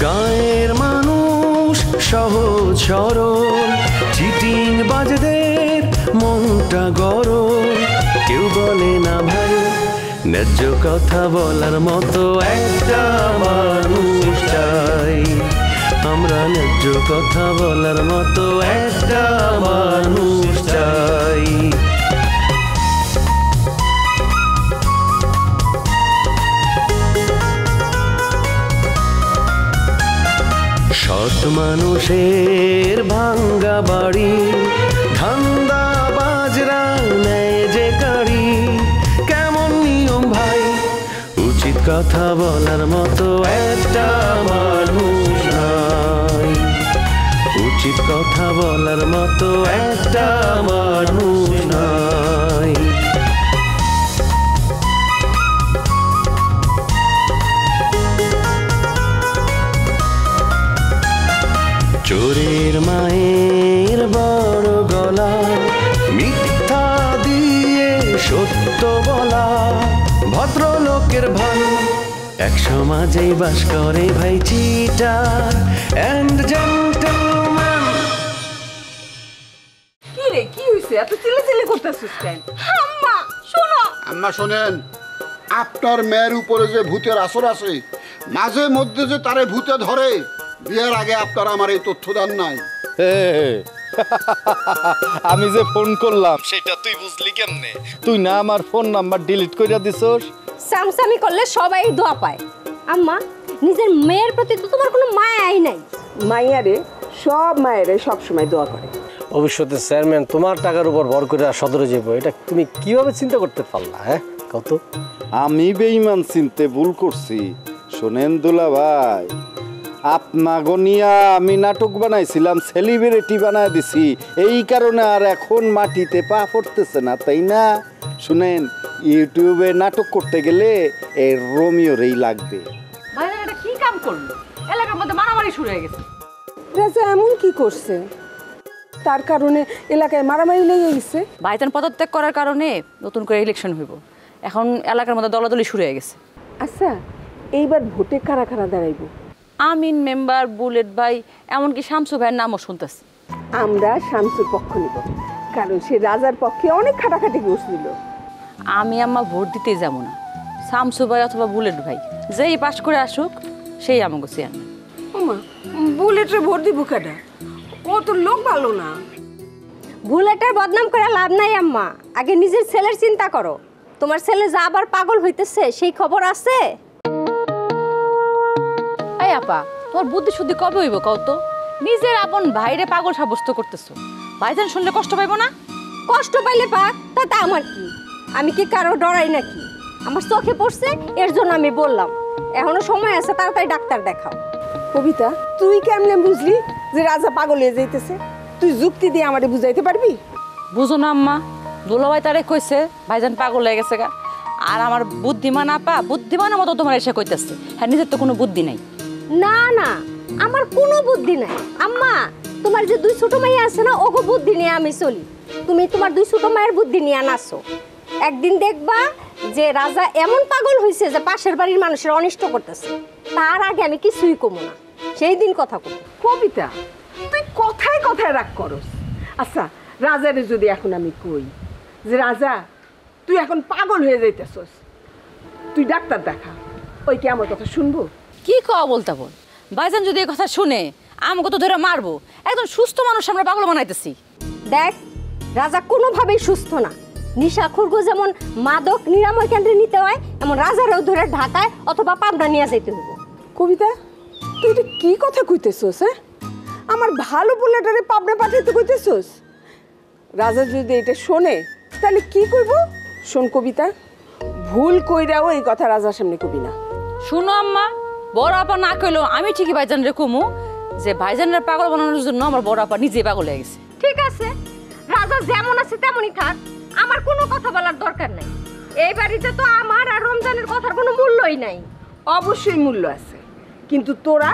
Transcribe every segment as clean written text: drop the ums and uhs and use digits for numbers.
গায়ের মানুষ সহজ সরল, চিটিং বাজদের মনটা গরম। কেউ বলে না ভাই ন্যায্য কথা বলার মতো একটা মানুষ চাই। আমরা ন্যায্য কথা বলার মতো একটা মানুষ চাই। সৎ মানুষের ভাঙ্গা বাড়ি, ধান্দা বাজরা নেয় যে গাড়ি। কেমন নিয়ম ভাই, উচিত কথা বলার মতো একটা মানুষ নাই। উচিত কথা বলার মতো একটা মানুষ নাই। চোরের মায়ের বড় গলা, মিথ্যা দিয়ে সত্য বলা। ভদ্রলোকের ভাই এক সমাজেই বাস করে ভাই চিটার এন্ড জেন্টলম্যান। কি রে, কি হইছে? এত চিল্লাচিল্লি করতেছিস কেন? আম্মা শোনো। আম্মা শোনেন, আপনার মেয়ের উপরে যে ভূতের আসর আছে, মাঝে মধ্যে যে তারে ভূতে ধরে, বিয়ের আগে আপনারা আমার এই তথ্য দান নাই। আমি যে ফোন করলাম সেটা তুই বুঝলি কেমনে? তুই না আমার ফোন নাম্বার ডিলিট কইরা দিছস। সামসামি করলে সবাই দোয়া পায়। আম্মা, নিজের মেয়ের প্রতি তো তোমার কোনো মায়াই নাই। মাইয়ারে সব মায়েরে সব সময় দোয়া করে। ভবিষ্যতে চেয়ারম্যান তোমার টাকার উপর ভর করে সদরে যাব, এটা তুমি কিভাবে চিন্তা করতে পারলা? হ্যাঁ কত আমি বেঈমান চিনতে ভুল করছি। শোনেন দুলা ভাই, আপনাগো নিয়া আমি নাটক বানাইছিলাম, সেলিব্রিটি বানায় দিছি, এই কারণে আর এখন মাটিতে পা পড়তেছে না, তাই না? শুনেন, ইউটিউবে নাটক করতে গেলে এই রোমিওরেই লাগবে। ভাইজান এটা কি কাম করলো? এলাকার মধ্যে মারামারি শুরু হয়ে গেছে। রাজা এমন কি করছে তার কারণে এলাকায় মারামারি লেগে গেছে? ভাইজান পদত্যাগ করার কারণে নতুন করে ইলেকশন হইব, এখন এলাকার মধ্যে দলাদলি শুরু হয়ে গেছে। আচ্ছা, এইবার ভোটে কারা কারা দাঁড়াইব? আমিন মেম্বার, বুলেট ভাই, এমনকি শামসু ভাইয়ের নামও শুনতেছি। আমরা শামসুর পক্ষ নিব, কারণ সে রাজার পক্ষে অনেক খাটাখাটি করছিল। আমি আম্মা ভোট দিতেই যাব না। শামসু ভাই অথবা বুলেট ভাই যেই পাশ করে আসুক সেই আমাকে চেয়ারম্যান। ওমা, বুলেটে ভোট দিব কেডা? ও তো লোক ভালো না। বুলেটের বদনাম করে লাভ নাই আম্মা, আগে নিজের ছেলের চিন্তা করো। তোমার ছেলে যা আবার পাগল হইতেছে সেই খবর আছে? এই আপা, তোমার বুদ্ধি শুদ্ধি কবে হইব কও তো? নিজের আপন ভাইরে পাগল সাব্যস্ত করতেছো, ভাইজান শুনলে কষ্ট পাইব না? কষ্ট পাইলে পাক, তাতে আমার কি? আমি কি কারো ডরাই নাকি? আমার চোখে পড়ছে, এর জন্য আমি বললাম। এখনো সময় আছে, তাড়াতাড়ি ডাক্তার দেখাও। কবিতা, তুই কেমনে বুঝলি যে রাজা পাগল হয়ে যাইতেছে? তুই যুক্তি দিয়ে আমারে বুঝাইতে পারবি? বুঝো না আম্মা, দুলাভাই তারে কইছে ভাইজান পাগল হয়ে গেছে গা। আর আমার বুদ্ধিমান আপা বুদ্ধিমানের মতো তোমার এসে কইতেছে, হ্যাঁ নিজের তো কোনো বুদ্ধি নাই। না না, আমার কোনো বুদ্ধি নাই আম্মা। তোমার যে দুই ছোট মাইয়া আছে না, ওগো বুদ্ধি নিয়ে আমি চলি। তুমি তোমার দুই ছোট মায়ের বুদ্ধি নিয়ে নাচো। একদিন দেখবা যে রাজা এমন পাগল হয়েছে যে পাশের বাড়ির মানুষের অনিষ্ট করতেছে। তার আগে আমি কিছুই কমো না, সেই দিন কথা কম। কবিতা, তুই কথায় কথায় রাগ করস। আচ্ছা, রাজারে যদি এখন আমি কই যে রাজা তুই এখন পাগল হয়ে যাইতেছস, তুই ডাক্তার দেখা, ওই কি আমার কথা শুনবো? কি কওয়া বলতে বল, ভাইজান যদি এই কথা শুনে আমাকে তো ধরে মারবো। একদম সুস্থ মানুষ আমরা পাগল বানাইতেছি। দেখ, রাজা কোনোভাবেই সুস্থ না। নিশাখুরগো যেমন মাদক নিরাময় কেন্দ্রে নিতে হয়, এমন রাজারও ধরে ঢাকায় অথবা পাবনা নিয়ে যেতে হইব। কবিতা, তুই এটা কি কথা কইতেছস? হ্যাঁ, আমার ভালো বুলেটারে পাবনা পাঠাইতে কইতেছস? রাজা যদি এটা শোনে তাহলে কি করব? শোন কবিতা, ভুল কইরাও এই কথা রাজার সামনে কবি না। শুনো আম্মা, বড় আপা না কইলো আমি ঠিকই ভাইজান রে কমু যে ভাইজানের পাগল বানানোর জন্য আমার বড় আপা নিজে পাগল হয়ে গেছে। ঠিক আছে, রাজা যেমন আছে তেমনই থাক, আমার কোনো কথা বলার দরকার নাই। এই বাড়িতে তো আমার আর রমজানের কথার কোনো মূল্যই নাই। অবশ্যই মূল্য আছে, কিন্তু তোরা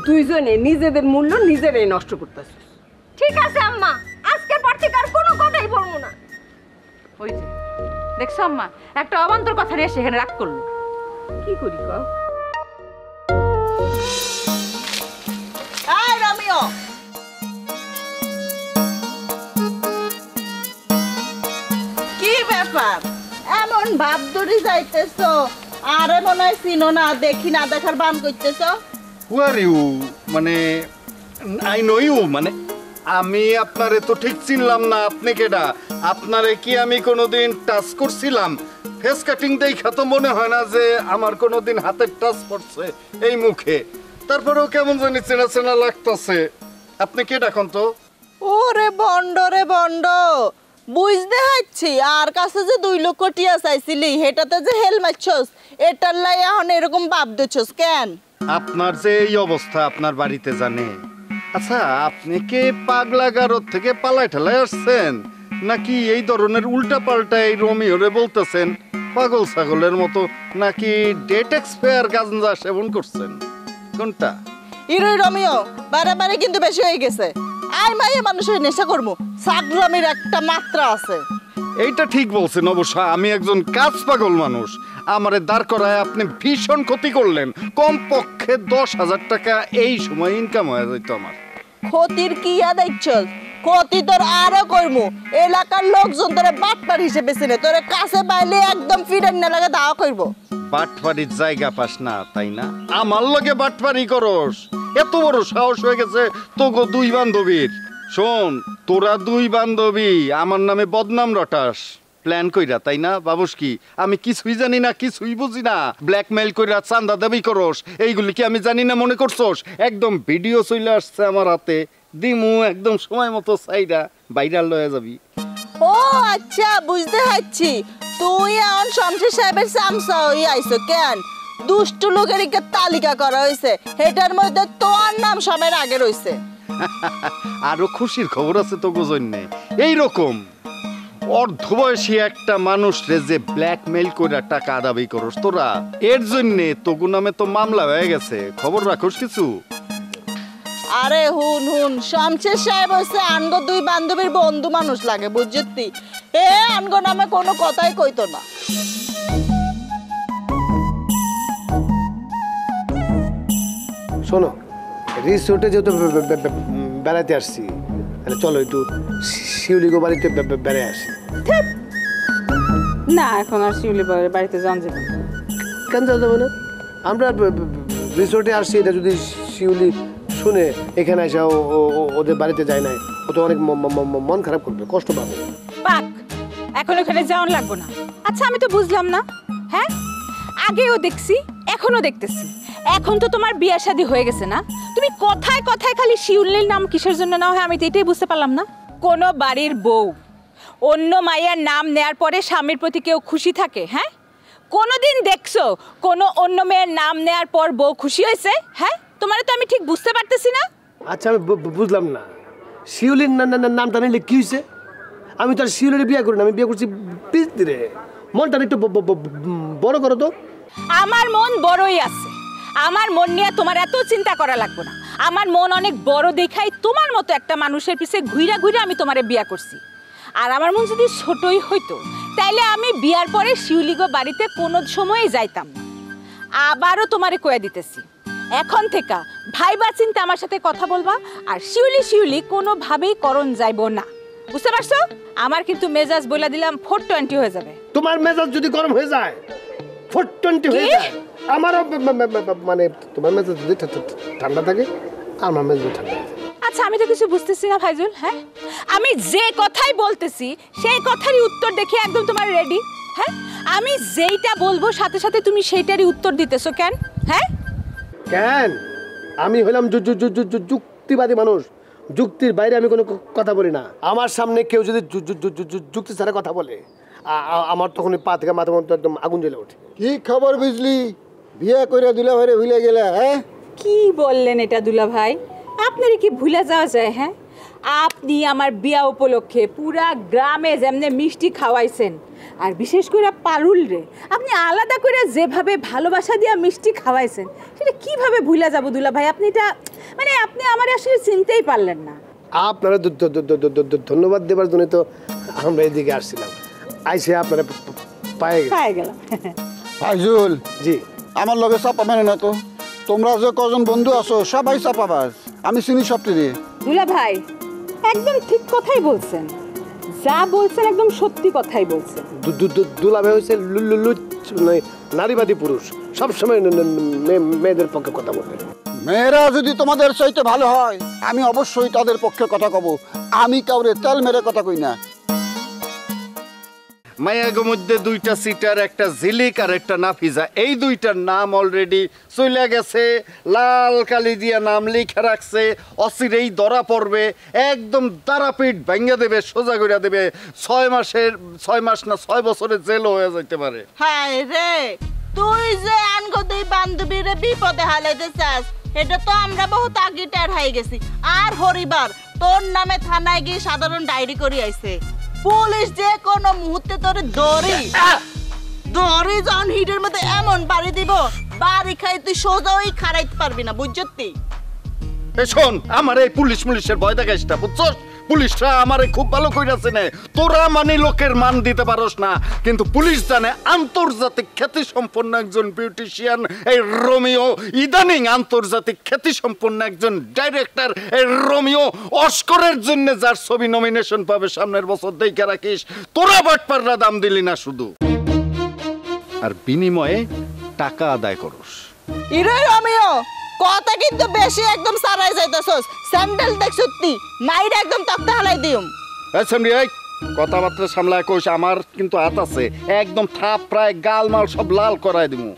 দুইজনে নিজেদের মূল্য নিজেরাই নষ্ট করতেছিস। ঠিক আছে আম্মা, আজকের পর থেকে আর কোনো কথাই বলবো না। ওই যে দেখছো আম্মা, একটা অবান্তর কথা নিয়ে সেখানে রাগ করলো। কি করি কও? এমন ভাব ধরে যাইতেছো, আরে মনে হয় চিনো না, দেখি না দেখার বান করতেছো। হু আর ইউ মানে আই নো ইউ মানে আমি আপনারে তো ঠিক চিনলাম না। আপনি কেডা? আপনারে কি আমি কোনোদিন টাচ করছিলাম? ফেস কাটিং দেখা তো মনে হয় না যে আমার কোনোদিন হাতের টাচ পড়ছে এই মুখে। তারপরেও কেমন জানি চেনা চেনা লাগতেছে। আপনি কেডা কোন তো? ওরে বন্ড রে বন্ড, বুঝতে হাচ্ছি আর কাছে যে 2 লক্ষ টিয়া চাইছিলি হেটাতে যে হেল মারছস, এটার লাই এখন এরকম ভাব দিচ্ছস কেন? আপনার যে এই অবস্থা আপনার বাড়িতে জানে? আচ্ছা, আপনি কে পাগলা গারদ থেকে পালায় ঠেলায় আসছেন, নাকি এই ধরনের উল্টা পাল্টা এই রোমিওরে বলতেছেন পাগল ছাগলের মতো, নাকি ডেট এক্সপায়ার গাঁজা সেবন করছেন? কোনটা? ইরোই রমিও বারে কিন্তু বেশি হয়ে গেছে। আর মাইয়া মানুষের নেশা করবো, সাগরামের একটা মাত্রা আছে। এইটা ঠিক বলছেন অবশ্য। আমি একজন কাজ পাগল মানুষ, আমারে দাঁড় করায় আপনি ভীষণ ক্ষতি করলেন। কমপক্ষে 10,000 টাকা এই সময় ইনকাম হয়ে যেত আমার। ক্ষতির কি দেখছস? ক্ষতি তোর আরো করবো। এলাকার লোকজন তোরে বাটপার হিসেবে চিনে, তোরে কাছে পাইলে একদম ফিরেন না লাগে দাওয়া করবো। বাটপাড়ির জায়গা পাস না তাই না? আমার লগে বাটপাড়ি করস? এত বড় সাহস হয়ে গেছে তোগো 2 বান্ধবীর। শোন, তোরা 2 বান্ধবী আমার নামে বদনাম রটাস প্ল্যান কইরা, তাই না বাবুস? কি আমি কিছুই জানি না, কিছুই বুঝি না? ব্ল্যাকমেইল কইরা চান্দা দাবি করস, এইগুলি কি আমি জানি না মনে করছস? একদম ভিডিও চলে আসছে আমার হাতে, দিমু একদম সময় মতো চাইরা ভাইরাল হয়ে যাবি। ও আচ্ছা, বুঝতে পারছি। তুই এখন শমশের সাহেবের চামচা হয়ে আইছো কেন? দুষ্ট লোকের একটা তালিকা করা হয়েছে, এটার মধ্যে তোর নাম সবের আগে রয়েছে। আরো খুশির খবর আছে তো জন্যে। এইরকম অর্ধবয়সী একটা মানুষ রে যে ব্ল্যাকমেইল করে টাকা দাবি করস তোরা, এর জন্য তোগু নামে তো মামলা হয়ে গেছে। খবর রাখোস কিছু? আরে হুন, শমশের সাহেব হচ্ছে আনগো 2 বান্ধবীর বন্ধু মানুষ লাগে, বুঝছি। এ আনগো নামে কোনো কথাই কইতো না। শোনো, রিসোর্টে যেহেতু বেড়াতে আসছি, তাহলে চলো একটু শিউলিগো বাড়িতে বেড়ে আসি। না, এখন আর শিউলি বাড়িতে যান যাবে না। কেন যাওয়া যাবে না? আমরা রিসোর্টে আসছি, এটা যদি শিউলি শুনে এখানে আসা ওদের বাড়িতে যায় না, ও তো অনেক মন খারাপ করবে, কষ্ট পাবে। পাক, এখন ওখানে যাওয়ান লাগবো না। আচ্ছা, আমি তো বুঝলাম না। হ্যাঁ, আগেও দেখছি, এখনো দেখতেছি। এখন তো তোমার বিয়ে শাদী হয়ে গেছে না? তুমি কথায় কথায় খালি শিউলির নাম কিসের জন্য না হয় আমি তো এটাই বুঝতে পারলাম না। কোনো বাড়ির বউ অন্য মায়ের নাম নেয়ার পরে স্বামীর প্রতি কেউ খুশি থাকে? হ্যাঁ, কোনোদিন দেখছো কোনো অন্য মেয়ের নাম নেয়ার পর বউ খুশি হয়েছে? হ্যাঁ, তোমার তো আমি ঠিক বুঝতে পারতেছি না। আচ্ছা, আমি বুঝলাম না, শিউলির নামটা নিলে কি হয়েছে? আমি তো আর শিউলির বিয়ে করি না, আমি বিয়ে করছি পিস্তিরে। মনটা একটু বড় করো তো। আমার মন বড়ই আছে, আমার মন নিয়ে তোমার এত চিন্তা করা লাগবে না। আমার মন অনেক বড় দেখাই তোমার মতো একটা মানুষের পিছে ঘুরে ঘুরে আমি তোমারে বিয়া করছি। আর আমার মন যদি ছোটই হইতো তাইলে আমি বিয়ার পরে শিউলিগো বাড়িতে কোনো সময়ই যাইতাম না। আবারও তোমারে কয়ে দিতেছি, এখন থেকে ভাইবা চিন্তা আমার সাথে কথা বলবা। আর শিউলি কোনোভাবেই করণ যাইব না, বুঝতে পারছো? আমার কিন্তু মেজাজ বলে দিলাম 420 হয়ে যাবে। তোমার মেজাজ যদি গরম হয়ে যায় 420 হয়ে যায়, আমারও মানে তোমার মেজাজ যদি ঠান্ডা থাকে আমার মেজাজ ঠান্ডা। আচ্ছা, আমি তো কিছু বুঝতেছি না ফাইজুল। হ্যাঁ, আমি যে কথাই বলতেছি সেই কথারই উত্তর দেখি একদম তোমার রেডি। হ্যাঁ, আমি যেইটা বলবো সাথে সাথে তুমি সেইটারই উত্তর দিতেছো কেন? হ্যাঁ, কেন? আমি হলাম যুক্তিবাদী মানুষ, যুক্তির বাইরে আমি কোনো কথা বলি না। আমার সামনে কেউ যদি যুক্তি ছাড়া কথা বলে, আমার তখন পা থেকে মাথা মতো একদম আগুন জ্বলে ওঠে। কি খবর বুঝলি? বিয়ে করে দুলা ভাইরে ভুলে গেলে? হ্যাঁ, কি বললেন এটা দুলা ভাই? আপনার কি ভুলে যাওয়া যায়? হ্যাঁ, আপনি আমার বিয়া উপলক্ষে পুরা গ্রামে যেমনে মিষ্টি খাওয়াইছেন, আর বিশেষ করে পারুল রে আপনি আলাদা করে যেভাবে ভালোবাসা দিয়া মিষ্টি খাওয়াইছেন, সেটা কিভাবে ভুলে যাব দুলা ভাই? আপনি এটা মানে আপনি আমার আসলে চিনতেই পারলেন না। আপনারা ধন্যবাদ দেবার জন্য তো আমরা এদিকে আসছিলাম, আইসে আপনারা পায়ে গেলাম। ফাইজুল জি, আমার লগে চাপা মানে না তো। তোমরা যে কজন বন্ধু আছো সবাই চাপাবাজ, আমি চিনি সবটি দিয়ে। দুলা ভাই একদম ঠিক কথাই বলছেন। যা বলছেন একদম সত্যি কথাই বলছেন। দুলাভাই হয়েছে নারীবাদী পুরুষ, সবসময় মেয়েদের পক্ষে কথা বলবে। মেয়েরা যদি তোমাদের চাইতে ভালো হয় আমি অবশ্যই তাদের পক্ষে কথা কব, আমি কাউরে তেল মেরে কথা কই না। মায়াগো মধ্যে দুইটা সিটার, একটা ঝিলিক আর একটা নাফিজা, এই দুইটার নাম অলরেডি চলে গেছে, লাল কালি দিয়া নাম লিখে রাখছে, অচিরেই ধরা পড়বে, একদম তারাপীঠ ভেঙে দেবে, সোজা করে দেবে, 6 মাস না 6 বছরের জেলও হয়ে যেতে পারে। হায় রে, তুই যে আনগো দুই বান্ধবীরে বিপদে হালাইতে চাস এটা তো আমরা বহুত আগে টের হয়ে গেছি। আর হরিবার তোর নামে থানায় গিয়ে সাধারণ ডায়েরি করে আইছে, পুলিশ যে কোনো মুহূর্তে তোরে দড়ি জন হিটের মধ্যে এমন বাড়ি দিব, বাড়ি খাই তুই সোজা ওই খাড়াইতে পারবি না, বুঝছতি? শোন, আমার এই পুলিশের ভয় দেখাইস না, বুঝছস? পুলিশরা আমারে খুব ভালো কইরাছে না, তোরা মানে লোকের মান দিতে পারস না, কিন্তু পুলিশ জানে আন্তর্জাতিক খ্যাতি সম্পন্ন একজন বিউটিশিয়ান এই রোমিও ইদানিং আন্তর্জাতিক খ্যাতি সম্পন্ন একজন ডাইরেক্টর এই রোমিও অস্কারের জন্য যার ছবি নমিনেশন পাবে সামনের বছর, দেখে রাখিস। তোরা বাটপাররা দাম দিলি না শুধু, আর বিনিময়ে টাকা আদায় করস। ইরে রোমিও, কথা কিন্তু বেশি একদম সারাই যাইতাছস। স্যান্ডেল দেখছতি মাইর একদম তক্তা হালাই দিউম। এই কথাবার্তা সামলায় কইস, আমার কিন্তু হাত আছে, একদম থাপ প্রায় গালমাল সব লাল করায় দিমু।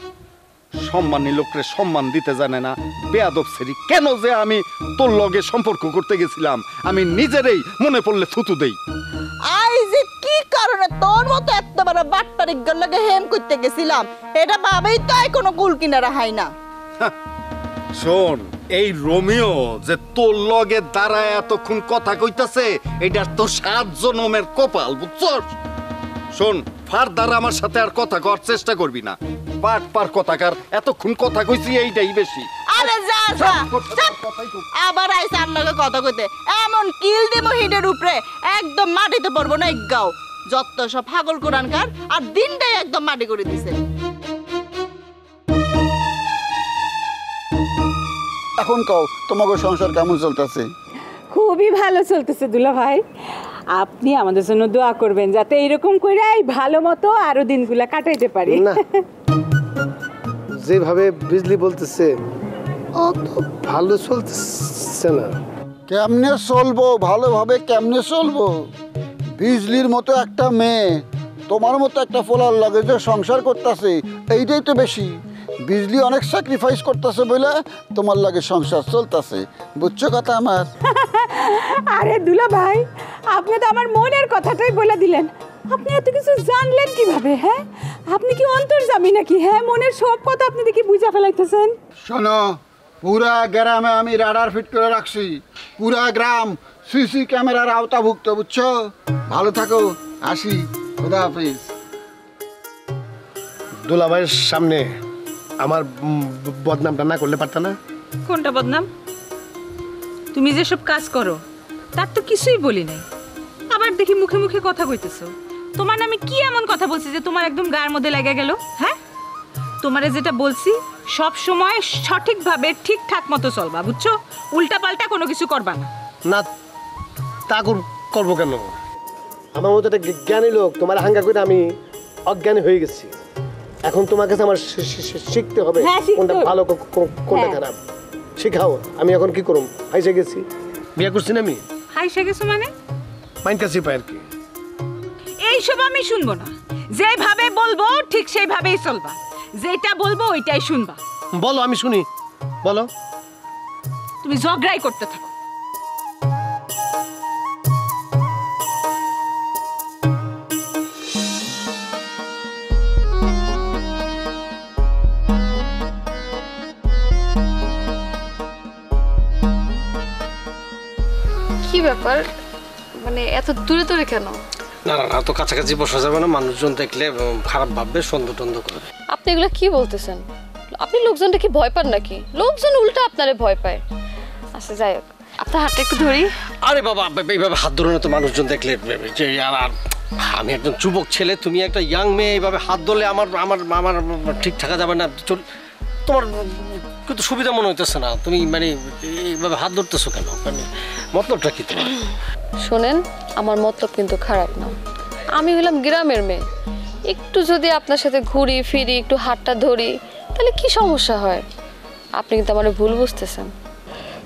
সম্মানী লোকরে সম্মান দিতে জানে না, বেয়াদব সেরি। কেন যে আমি তোর লগে সম্পর্ক করতে গেছিলাম আমি নিজেরই মনে পড়লে থুতু দেই। আই যে কি কারণে তোর মতো এত বড় বাটপারিক লাগে হেম করতে গেছিলাম এটা ভাবেই তাই কোনো কুল কিনারা হয় না। শোন, এই রোমিও যে তোর লগে দাঁড়ায় এতক্ষণ কথা কইতাছে এটা তোর 7 জনমের কপাল, বুঝছস? শোন, ফারদার আমার সাথে আর কথা করার চেষ্টা করবি না, পার কথাকার, এতক্ষণ কথা কইছি এইটাই বেশি। আরে যা যা, আবার আইসা আপনাকে কথা কইতে, এমন কিল দিব হিডের উপরে একদম মাটিতে পড়বো না গাও, যত সব পাগল কোরআনকার, আর দিনটাই একদম মাটি করে দিছে। এখন কও তোমাকে সংসার কেমন চলতেছে? খুবই ভালো চলতেছে দুলা ভাই। আপনি আমাদের জন্য দোয়া করবেন যাতে এইরকম করে ভালো মতো আরো দিনগুলা কাটাইতে পারি। না, যেভাবে বিজলি বলতেছে অত ভালো চলতেছে না। কেমনে চলবো ভালোভাবে, কেমনে চলবো? বিজলির মতো একটা মেয়ে তোমার মতো একটা ফোলার লাগে যে সংসার করতেছে, এইটাই তো বেশি। বিজলি অনেক স্যাক্রিফাইস করতেছে বলে তোমার লাগে সংসার চলতেছে, বুঝছো কথা আমার? আরে দুলা ভাই, আপনি তো আমার মনের কথাটাই বলে দিলেন। আপনি এত কিছু জানলেন কিভাবে? হ্যাঁ, আপনি কি অন্তর্যামী নাকি? হ্যাঁ, মনের সব কথা আপনি দেখি বুঝা ফেলাইতেছেন। শোনো, পুরা গ্রামে আমি রাডার ফিট করে রাখছি, পুরা গ্রাম সিসি ক্যামেরার আওতাভুক্ত, বুঝছো? ভালো থাকো, আসি, খোদা হাফিজ। দুলাভাইয়ের সামনে আমার বদনামটা না করলে পারত না? কোনটা বদনাম? তুমি যেসব কাজ করো তার তো কিছুই বলি নাই, আবার দেখি মুখে মুখে কথা কইতেছো। তোমার নামে কি এমন কথা বলছি যে তোমার একদম গায়ের মধ্যে লেগে গেল? হ্যাঁ, তোমারে যেটা বলছি সব সময় সঠিকভাবে ঠিকঠাক মতো চলবা, বুঝছো? উল্টা পাল্টা কোনো কিছু করবা না। না, তা করবো কেন? আমার মতো একটা জ্ঞানী লোক তোমার হাঙ্গা করে আমি অজ্ঞানী হয়ে গেছি। এখন তোমার কাছে আমার শিখতে হবে কোনটা ভালো কোনটা খারাপ, শিখাও। আমি এখন কি করব? হাইসে গেছি, বিয়ে করছি না আমি। হাইসে গেছো মানে? মাইনকাছি পায় আর কি। এইসব আমি শুনবো না, যেভাবে বলবো ঠিক সেইভাবেই চলবা, যেটা বলবো ওইটাই শুনবা। বলো, আমি শুনি, বলো। তুমি ঝগড়াই করতে থাকো। কি ব্যাপার, মানে এত দূরে দূরে কেন? না না না, তো কাছাকাছি বসা যাবে না, মানুষজন দেখলে খারাপ ভাববে, সন্দেহ টন্দেহ করবে। আপনি এগুলো কি বলতেছেন? আপনি লোকজনটা কি ভয় পান নাকি? লোকজন উল্টা আপনারে ভয় পায়। আচ্ছা যাই হোক, আপনার হাতটা একটু ধরি। আরে বাবা, এইভাবে হাত ধরে না তো, মানুষজন দেখলে যে আর আমি একজন যুবক ছেলে, তুমি একটা ইয়াং মেয়ে, এইভাবে হাত ধরলে আমার আমার আমার ঠিক থাকা যাবে না। তোমার কিন্তু সুবিধা মনে হইতেছে না, তুমি মানে এইভাবে হাত ধরতেছো কেন? মানে মতলবটা কি তোমার? শোনেন, আমার মতলব কিন্তু খারাপ না। আমি হলাম গ্রামের মেয়ে, একটু যদি আপনার সাথে ঘুরি ফিরি, একটু হাতটা ধরি, তাহলে কি সমস্যা হয়? আপনি কিন্তু আমার ভুল বুঝতেছেন।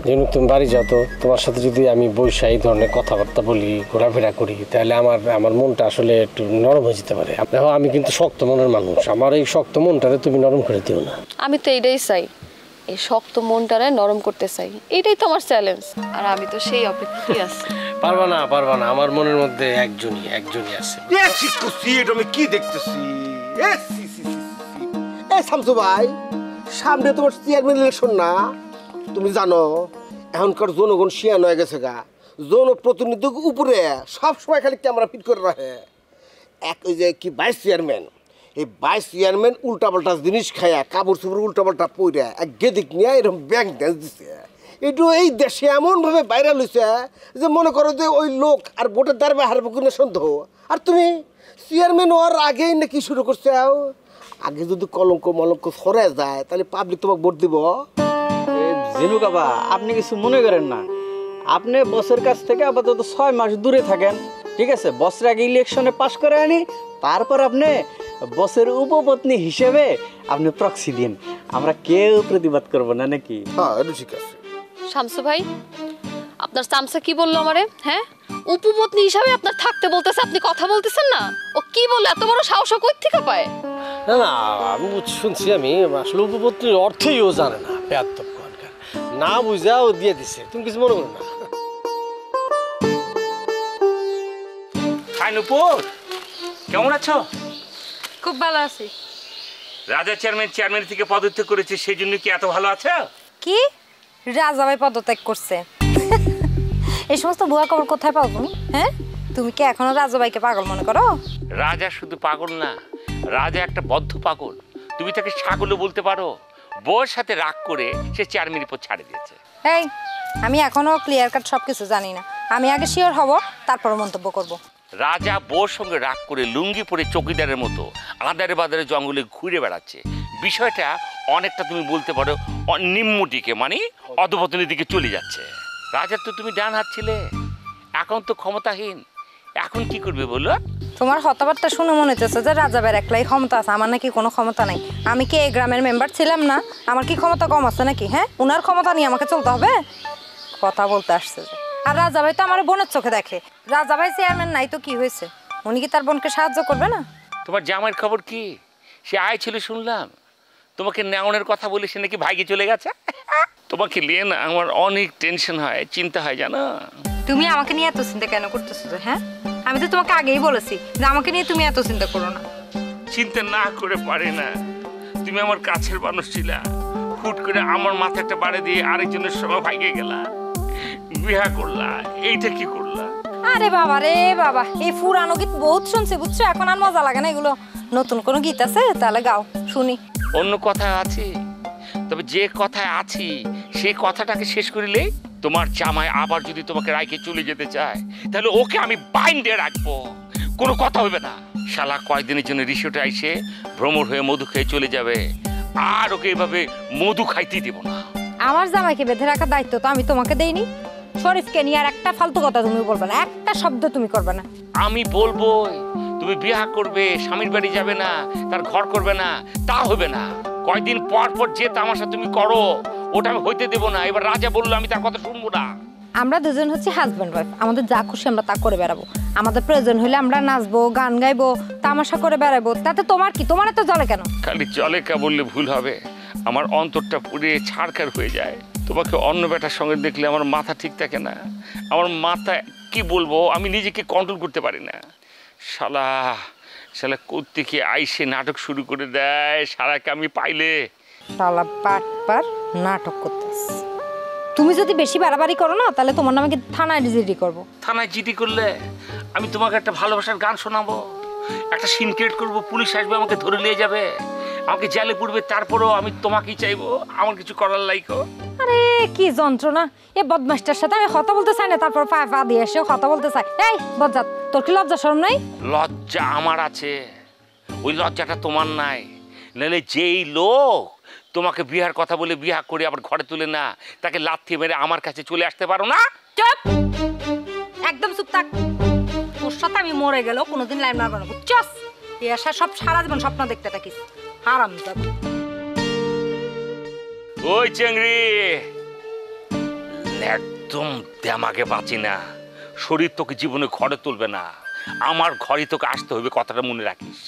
যেন তুমি বাড়ি যাও তো, তোমার সাথে যদি আমি বৈশা এই ধরনের কথাবার্তা বলি, ঘোরাফেরা করি, তাহলে আমার মনটা আসলে একটু নরম হয়ে যেতে পারে। দেখো, আমি কিন্তু শক্ত মনের মানুষ, আমার এই শক্ত মনটারে তুমি নরম করে দিও না। আমি তো এইটাই চাই, এই শক্ত মনটারে নরম করতে চাই, এটাই তো আমার চ্যালেঞ্জ। আর আমি তো সেই অপেক্ষায় আছি। পারবা না, আমার মনের মধ্যে একজনই আছে। আমি কি দেখতেছি? শামসু ভাই, সামনে তোমার চেয়ারম্যান ইলেকশন না? তুমি জানো এখনকার জনগণ শিয়ান হয়ে গেছে গা, জনপ্রতিনিধির উপরে সবসময় খালি ক্যামেরা ফিট করে রাখে। এক ওই যে কি ভাইস চেয়ারম্যান, এই ভাইস চেয়ারম্যান উল্টাপাল্টা জিনিস খায়া, কাপড় চোপড় উল্টাপাল্টা পইরা এক গেদিক নিয়ে এরকম ব্যাংক ড্যান্স দিছে। একটু এই দেশে এমনভাবে ভাইরাল হয়েছে যে মনে করো যে ওই লোক আর ভোটের দ্বারা হারবে কিনা সন্দেহ। আর তুমি চেয়ারম্যান হওয়ার আগেই নাকি শুরু করছে? আগে যদি কলঙ্ক মলঙ্ক সরে যায় তাহলে পাবলিক তোমাকে ভোট দিব। জিনু কাকা, আপনি কিছু মনে করেন না। আপনি বসের কাছ থেকে আপাতত 6 মাস দূরে থাকেন, ঠিক আছে? বসের আগে ইলেকশনে পাশ করে আনি, তারপর আপনি বসের উপপত্নী হিসেবে আপনি প্রক্সি দিন, আমরা কেউ প্রতিবাদ করব না, নাকি? হ্যাঁ, এটা ঠিক আছে। শামসু ভাই, আপনার চামচা কি বললো আমারে? হ্যাঁ, উপপত্নী হিসাবে আপনার থাকতে বলতেছে, আপনি কথা বলতেছেন না? ও কি বলে? এত বড় সাহস কই থেকে পায়? না, আমি শুনছি, আমি আসলে উপপত্নীর অর্থই ও জানে না, বেয়াদব কোনকার, না বুঝা ও দিয়ে দিছে। তুমি কিছু মনে করো না। হাই নুপুর, কেমন আছো? খুব ভালো আছি। রাজা চেয়ারম্যান থেকে পদত্যাগ করেছে, সেই জন্য কি এত ভালো আছো? কি রাজা ভাই পদত্যাগ করছে? এই সমস্ত ভুয়া খবর কোথায় পাও তুমি? হ্যাঁ, তুমি কি এখনো রাজা ভাইকে পাগল মনে করো? রাজা শুধু পাগল না, রাজা একটা বদ্ধ পাগল। তুমি তাকে ছাগলও বলতে পারো। বউর সাথে রাগ করে সে চেয়ারম্যানের পদ ছাড়ে দিয়েছে। এই, আমি এখনো ক্লিয়ার কাট সবকিছু জানি না। আমি আগে শিওর হব, তারপর মন্তব্য করব। রাজা বউর সঙ্গে রাগ করে লুঙ্গি পরে চৌকিদারের মতো আদারে বাদারে জঙ্গলে ঘুরে বেড়াচ্ছে। বিষয়টা অনেকটা তুমি বলতে পারো নিম্নটিকে, মানে অধপতনের দিকে চলে যাচ্ছে। রাজার তো তুমি ডান হাত ছিলে, এখন তো ক্ষমতাহীন। এখন কি করবে বলো? তোমার কথাবার্তা শুনে মনে হচ্ছে যে রাজা ভাইয়ের একলাই ক্ষমতা আছে, আমার নাকি কোনো ক্ষমতা নাই। আমি কি এই গ্রামের মেম্বার ছিলাম না? আমার কি ক্ষমতা কম আছে নাকি? হ্যাঁ, উনার ক্ষমতা নিয়ে আমাকে চলতে হবে? কথা বলতে আসছে যে। আর রাজা ভাই তো আমার বোনের চোখে দেখে। রাজা ভাই চেয়ারম্যান নাই তো কি হয়েছে? উনি কি তার বোনকে সাহায্য করবে না? তোমার জামাইয়ের খবর কি? সে আয় ছিল শুনলাম, তোমাকে নেওয়ানোর কথা বলে সে নাকি ভাইকে চলে গেছে। তোমাকে নিয়ে না আমার অনেক টেনশন হয়, চিন্তা হয়, জানো? তুমি আমাকে নিয়ে এত চিন্তা কেন করতেছো? হ্যাঁ, আমি তো তোমাকে আগেই বলেছি যে আমাকে নিয়ে তুমি এত চিন্তা করো না। চিন্তা না করে পারে না, তুমি আমার কাছের মানুষ ছিলা। হুট করে আমার মাথাটা বাড়ি দিয়ে আরেকজনের সঙ্গে ভাইগে গেলা, বিয়া করলা, এইটা কি করলা? আরে বাবা রে বাবা, এই পুরানো গীত বহুত শুনছি, বুঝছো? এখন আর মজা লাগে না এগুলো। নতুন কোনো গীত আছে? তাহলে গাও, শুনি। অন্য কথা আছে, তবে যে কথায় আছি সেই কথাটাকে শেষ করিলে তোমার জামাই আবার যদি তোমাকে রাইকে চলে যেতে চায়, তাহলে ওকে আমি বাইন্ডে রাখবো, কোনো কথা হবে না। শালা কয়েকদিনের জন্য রিসোর্টে আইসে ভ্রমণ হয়ে মধু খেয়ে চলে যাবে, আর ওকে এভাবে মধু খাইতে দেব না। আমার জামাইকে বেঁধে রাখার দায়িত্ব তো আমি তোমাকে দেইনি। শরীফকে নিয়ে আর একটা ফালতু কথা তুমি বলবে না, একটা শব্দ তুমি করবে না। আমি বলবোই, তুমি বিয়া করবে, স্বামীর বাড়ি যাবে না, তার ঘর করবে না, তা হবে না। কয়দিন পর পর যে তামাশা তুমি করো ওটা আমি হইতে দেবো না। এবার রাজা বললো, আমি তার কথা শুনবো না। আমরা দুজন হচ্ছে হাজব্যান্ড ওয়াইফ, আমাদের যা খুশি আমরা তা করে বেড়াবো। আমাদের প্রয়োজন হলে আমরা নাচবো, গান গাইবো, তামাশা করে বেড়াবো। তাতে তোমার কি? তোমার এত জলে কেন? খালি জলে কা বললে ভুল হবে, আমার অন্তরটা পুড়ে ছাড়খাড় হয়ে যায়। তোমাকে অন্য বেটার সঙ্গে দেখলে আমার মাথা ঠিক থাকে না। আমার মাথা কি বলবো, আমি নিজেকে কন্ট্রোল করতে পারি না। শালা শালা কোত্থেকে আইসে নাটক শুরু করে দেয় সারাকে আমি পাইলে। শালা বাটপার, নাটক করতেছ। তুমি যদি বেশি বাড়াবাড়ি করো না, তাহলে তোমার নামে থানায় জিডি করবো। থানায় জিডি করলে আমি তোমাকে একটা ভালোবাসার গান শোনাবো, একটা সিন ক্রিয়েট করবো, পুলিশ আসবে, আমাকে ধরে নিয়ে যাবে, আমাকে জেলে পুড়বে, তারপরেও আমি তোমাকেই চাইবো, আমার কিছু করার লাইকো। আরে কি যন্ত্রণা! এ বদমাশটার সাথে আমি কথা বলতে চাই না, তারপর পা পা দিয়ে এসেও কথা বলতে চাই। এই বজ্জাত, তোর কি লজ্জা শরম নাই? লজ্জা আমার আছে, ওই লজ্জাটা তোমার নাই। নাহলে যেই লোক তোমাকে বিয়ার কথা বলে বিয়া করে আবার ঘরে তুলে না তাকে লাথি মেরে আমার কাছে চলে আসতে পারো না? চুপ, একদম চুপ থাক। তোর সাথে আমি মরে গেল কোনোদিন লাইন মারবো না, বুঝছস? এই আশা সব সারা জীবন স্বপ্ন দেখতে থাকিস, হারাম যাবে। ওই চেংড়ি, একদম দেমাগে বাঁচি না, শরীর তোকে জীবনে ঘরে তুলবে না, আমার ঘরে তোকে আসতে হবে, কথাটা মনে রাখিস।